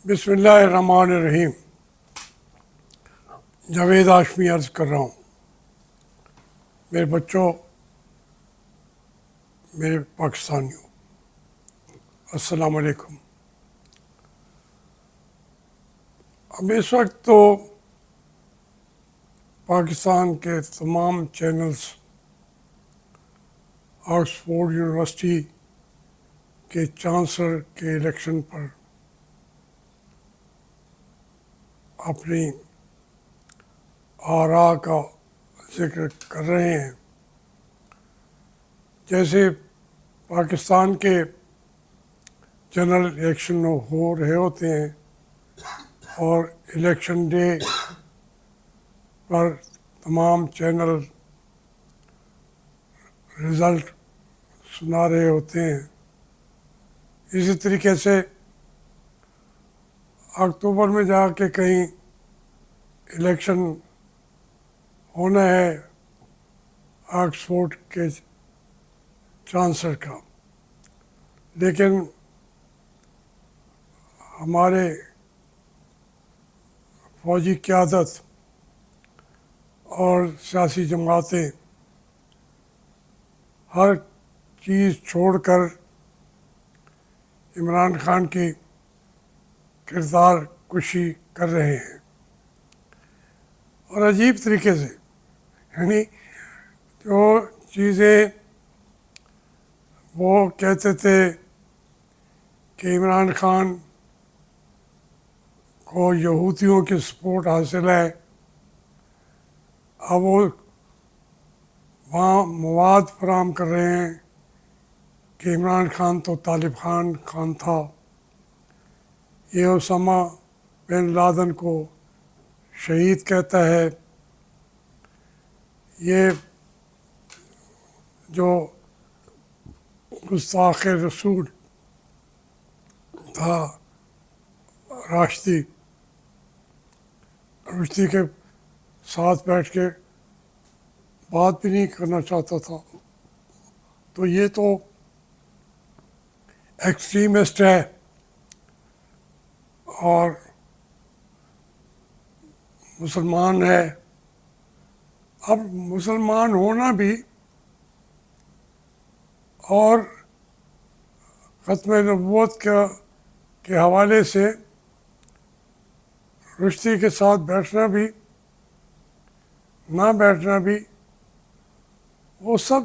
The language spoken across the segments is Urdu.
بسم اللہ الرحمن الرحیم۔ جاوید ہاشمی عرض کر رہا ہوں۔ میرے بچوں، میرے پاکستانیوں، السلام علیکم۔ اب اس وقت تو پاکستان کے تمام چینلز آکسفورڈ یونیورسٹی کے چانسلر کے الیکشن پر اپنی آراء کا ذکر کر رہے ہیں۔ جیسے پاکستان کے جنرل الیکشن ہو رہے ہوتے ہیں اور الیکشن ڈے پر تمام چینل رزلٹ سنا رہے ہوتے ہیں، اسی طریقے سے اکتوبر میں جا کے کہیں الیکشن ہونا ہے آکسفورڈ کے چانسلر کا، لیکن ہمارے فوجی قیادت اور سیاسی جماعتیں ہر چیز چھوڑ کر عمران خان کی کردار کشی کر رہے ہیں، اور عجیب طریقے سے، یعنی جو چیزیں وہ کہتے تھے کہ عمران خان کو یہودیوں کی سپورٹ حاصل ہے، اب وہ وہاں مواد فراہم کر رہے ہیں کہ عمران خان تو طالب خان تھا، یہ اسامہ بن لادن کو شہید کہتا ہے، یہ جو گستاخ رسول تھا راشدی کے ساتھ بیٹھ کے بات بھی نہیں کرنا چاہتا تھا، تو یہ تو ایکسٹریمسٹ ہے اور مسلمان ہے۔ اب مسلمان ہونا بھی اور ختم نبوت کے حوالے سے رشتی کے ساتھ بیٹھنا بھی نہ بیٹھنا بھی، وہ سب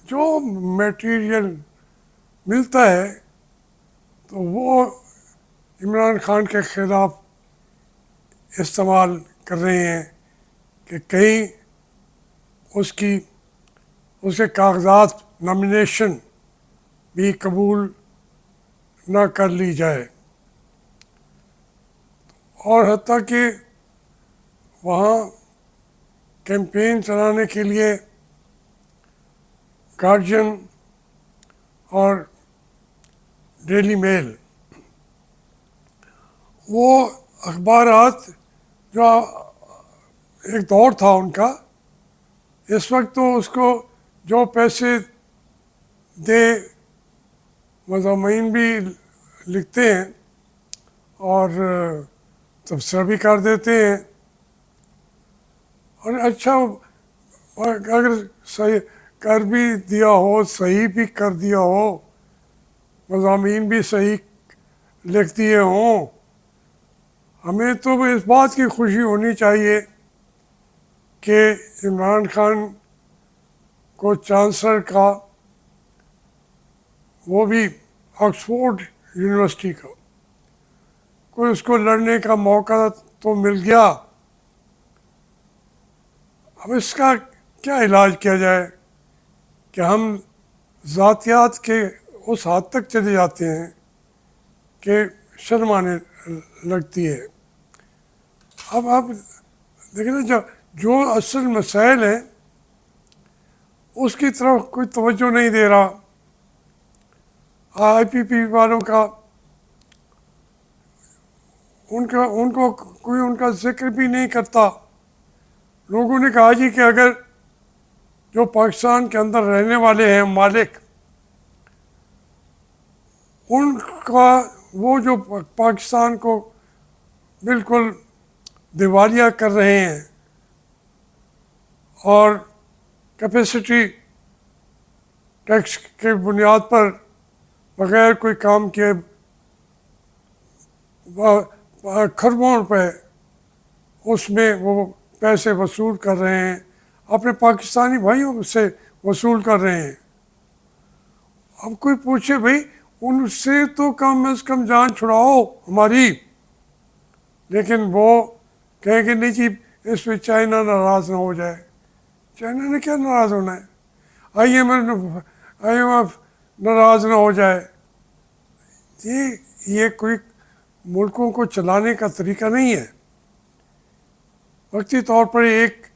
جو میٹیریل ملتا ہے تو وہ عمران خان کے خلاف استعمال کر رہے ہیں کہ کہیں اس کے کاغذات نامینیشن بھی قبول نہ کر لی جائے، اور حتیٰ کہ وہاں کیمپین چلانے کے لیے گارجین اور ڈیلی میل، وہ اخبارات جو ایک دور تھا ان کا، اس وقت تو اس کو جو پیسے دے مضامین بھی لکھتے ہیں اور تبصرہ بھی کر دیتے ہیں، اور اچھا اگر صحیح کر بھی دیا ہو، صحیح بھی کر دیا ہو، مضامین بھی صحیح لکھ دیے ہوں، ہمیں تو اس بات کی خوشی ہونی چاہیے کہ عمران خان کو چانسلر کا، وہ بھی آکسفورڈ یونیورسٹی کا، کوئی اس کو لڑنے کا موقع تو مل گیا۔ اب اس کا کیا علاج کیا جائے کہ ہم ذاتیات کے اس حد تک چلے جاتے ہیں کہ شرم آنے لگتی ہے۔ اب آپ دیکھیں نا، جو اصل مسائل ہیں اس کی طرف کوئی توجہ نہیں دے رہا، آئی پی پی والوں کا ان کو کوئی ان کا ذکر بھی نہیں کرتا۔ لوگوں نے کہا جی کہ اگر جو پاکستان کے اندر رہنے والے ہیں مالک، وہ جو پاکستان کو بالکل دیوالیہ کر رہے ہیں اور کیپیسٹی ٹیکس کے بنیاد پر بغیر کوئی کام کیے کھربوں روپے اس میں وہ پیسے وصول کر رہے ہیں، اپنے پاکستانی بھائیوں سے وصول کر رہے ہیں۔ اب کوئی پوچھے بھائی ان سے تو کم از کم جان چھڑاؤ ہماری، لیکن وہ کہیں کہ نہیں جی اس پہ چائنا ناراض نہ ہو جائے۔ چائنا نے کیا ناراض ہونا ہے؟ آئی ایم ایف ناراض نہ ہو جائے۔ یہ کوئی ملکوں کو چلانے کا طریقہ نہیں ہے۔ وقتی طور پر ایک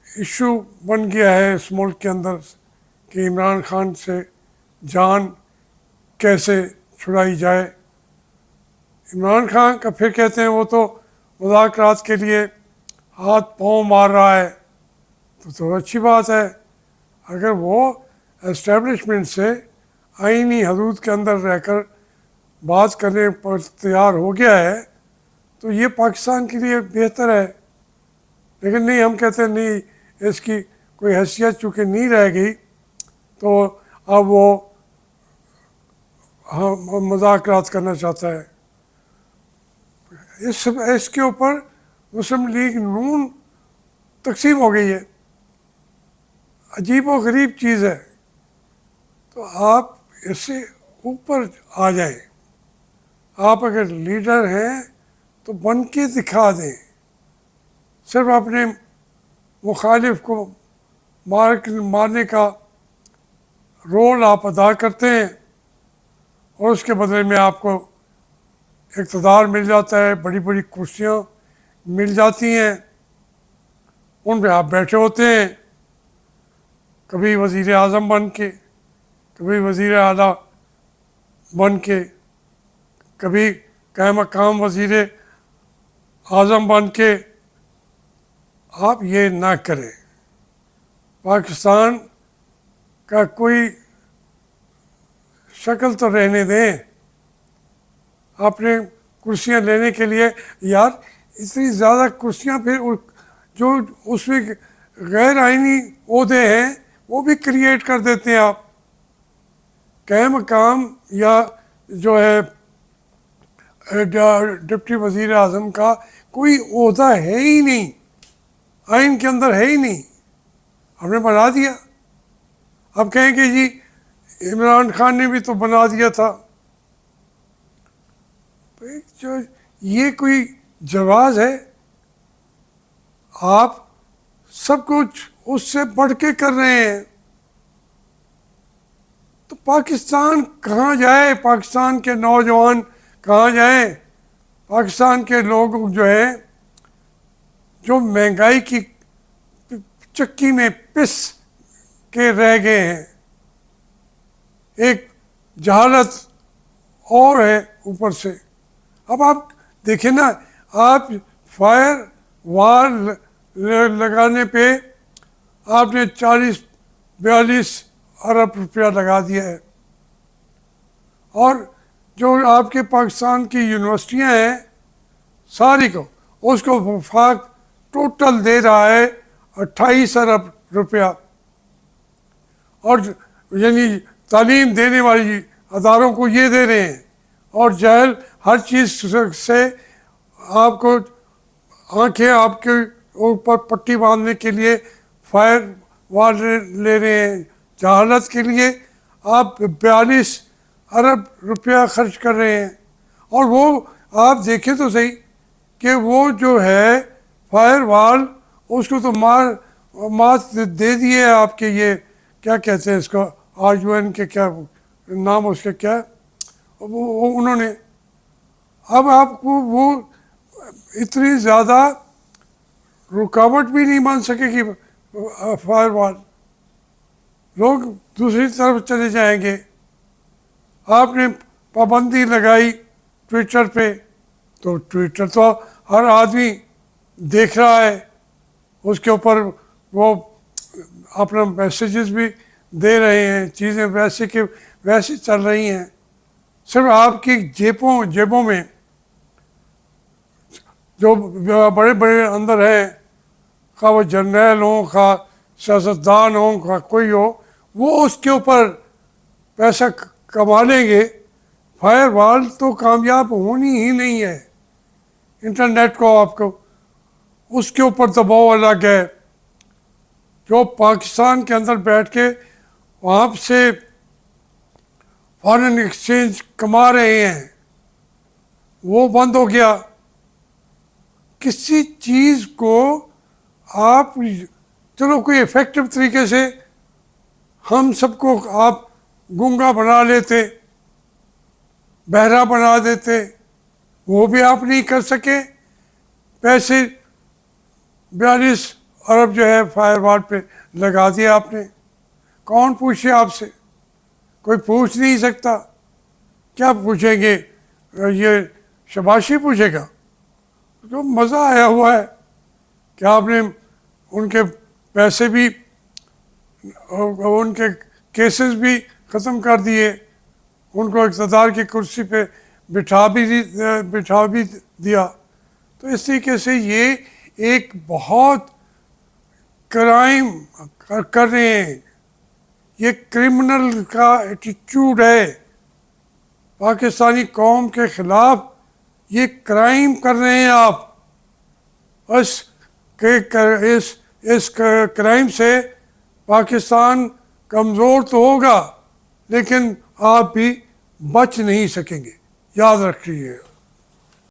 ایشو بن گیا ہے اس ملک کے اندر کہ عمران خان سے جان کیسے چھڑائی جائے۔ عمران خان کا پھر کہتے ہیں وہ تو مذاکرات کے لیے ہاتھ پاؤں مار رہا ہے، تو اچھی بات ہے۔ اگر وہ اسٹیبلشمنٹ سے آئینی حدود کے اندر رہ کر بات کرنے پر تیار ہو گیا ہے تو یہ پاکستان کے لیے بہتر ہے، لیکن نہیں، ہم کہتے ہیں نہیں، اس کی کوئی حیثیت چونکہ نہیں رہ گئی تو اب وہ مذاکرات کرنا چاہتا ہے۔ اس کے اوپر مسلم لیگ نون تقسیم ہو گئی ہے۔ عجیب و غریب چیز ہے۔ تو آپ اس سے اوپر آ جائیں۔ آپ اگر لیڈر ہیں تو بن کے دکھا دیں۔ صرف اپنے مخالف کو مارنے کا رول آپ ادا کرتے ہیں اور اس کے بدلے میں آپ کو اقتدار مل جاتا ہے، بڑی بڑی کرسیاں مل جاتی ہیں، ان پہ آپ بیٹھے ہوتے ہیں، کبھی وزیر اعظم بن کے، کبھی وزیر اعلیٰ بن کے، کبھی قائم مقام وزیر اعظم بن کے۔ آپ یہ نہ کریں۔ پاکستان کا کوئی شکل تو رہنے دیں۔ اپنے کرسیاں لینے کے لیے یار اتنی زیادہ کرسیاں، پھر جو اس میں غیر آئینی عہدے ہیں وہ بھی کریٹ کر دیتے ہیں آپ۔ قائم مقام یا جو ہے ڈپٹی وزیر اعظم کا کوئی عہدہ ہے ہی نہیں، آئین کے اندر ہے ہی نہیں، ہم نے بنا دیا۔ اب کہیں کہ جی عمران خان نے بھی تو بنا دیا تھا۔ جو یہ کوئی جواز ہے؟ آپ سب کچھ اس سے بڑھ کے کر رہے ہیں۔ تو پاکستان کہاں جائے؟ پاکستان کے نوجوان کہاں جائیں؟ پاکستان کے لوگ جو ہیں جو مہنگائی کی چکی میں پس کے رہ گئے ہیں، ایک جہالت اور ہے اوپر سے۔ اب آپ دیکھیں نا، آپ فائر وال لگانے پہ آپ نے 40-42 ارب روپیہ لگا دیا ہے، اور جو آپ کے پاکستان کی یونیورسٹیاں ہیں ساری کو، اس کو وفاق ٹوٹل دے رہا ہے 28 ارب روپیہ، اور یعنی تعلیم دینے والی اداروں کو یہ دے رہے ہیں، اور جہل ہر چیز سے آپ کو آنکھیں آپ کے اوپر پٹی باندھنے کے لیے فائر وال لے رہے ہیں۔ جہالت کے لیے آپ 42 ارب روپیہ خرچ کر رہے ہیں، اور وہ آپ دیکھیں تو صحیح کہ وہ جو ہے فائر وال اس کو تو مات دے دیے آپ کے، یہ کیا کہتے ہیں اس کو، RUN کے کیا نام اس کا کیا وہ انہوں نے۔ اب آپ کو وہ اتنی زیادہ رکاوٹ بھی نہیں بن سکے گی فائر وال، لوگ دوسری طرف چلے جائیں گے۔ آپ نے پابندی لگائی ٹویٹر پہ، تو ٹویٹر تو ہر آدمی دیکھ رہا ہے، اس کے اوپر وہ اپنا میسیجز بھی دے رہے ہیں، چیزیں ویسے کہ ویسے چل رہی ہیں۔ صرف آپ کی جیبوں میں جو بڑے بڑے اندر ہیں، خواہ وہ جرنیل ہوں، خواہ سیاستدان ہوں، خواہ کوئی ہو، وہ اس کے اوپر پیسہ کما لیں گے. فائر وال تو کامیاب ہونی ہی نہیں ہے. انٹرنیٹ کو آپ کو اس کے اوپر دباؤ الگ ہے. جو پاکستان کے اندر بیٹھ کے وہاں سے فارن ایکسچینج کما رہے ہیں، وہ بند ہو گیا. کسی چیز کو آپ چلو کوئی افیکٹو طریقے سے ہم سب کو آپ گنگا بنا لیتے، بہرا بنا دیتے، وہ بھی آپ نہیں کر سکے. پیسے 42 ارب جو ہے فائر وال پہ لگا دیا آپ نے. کون پوچھے آپ سے؟ کوئی پوچھ نہیں سکتا. کیا پوچھیں گے؟ یہ شباشی پوچھے گا؟ تو مزہ آیا ہوا ہے کہ آپ نے ان کے پیسے بھی، ان کے کیسز بھی ختم کر دیے، ان کو اقتدار کی کرسی پہ بٹھا بھی دیا. تو اس طریقے سے یہ ایک بہت کرائم کر رہے ہیں. یہ کرمنل کا ایٹیچیوڈ ہے. پاکستانی قوم کے خلاف یہ کرائم کر رہے ہیں آپ. اس کرائم سے پاکستان کمزور تو ہوگا، لیکن آپ بھی بچ نہیں سکیں گے. یاد رکھیے.